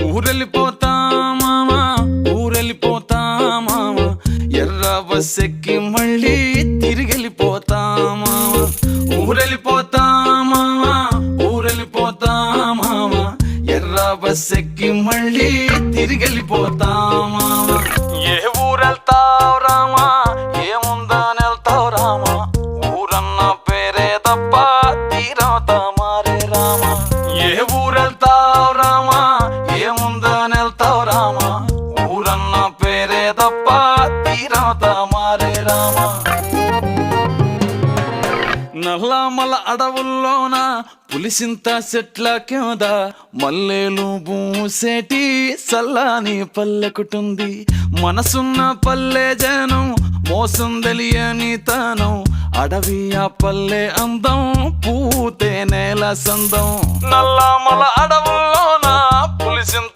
ఊరెళ్ళిపోతా మామ, ఊరెళ్ళిపోతా మామ, ఎర్ర బస్ ఎక్కి మళ్ళీ తిరిగెళ్ళిపోతా మామ. ఊరెళ్ళిపోతా మామ, ఊరెళ్ళిపోతా మామ, ఎర్ర బస్ ఎక్కి మళ్ళీ తిరిగెళ్ళిపోతా మామ. ఏ ఊరెళ్తావు రామా, ఏముందని వెళ్తావు రామా, ఊరన్న పేరే తప్ప తీరవుతా మారే రామా. ఏ ఊరెళ్తావు రామా, ఏముందని వెళ్తావు రామా, ఊరన్న పేరే తప్ప తీరవుతా మారే రామా. నల్లమల అడవుల్లోన పులిసింత చెట్ల కింద మల్లెలు పూసేటి సల్లాని పల్లెకుటుంది. మనసున్న పల్లె జనం, మోసం తెలియని తనం, అడవి ఆ పల్లె అందం, పూతే నేల సందం. నల్లమల అడవుల్లోన పులిసింత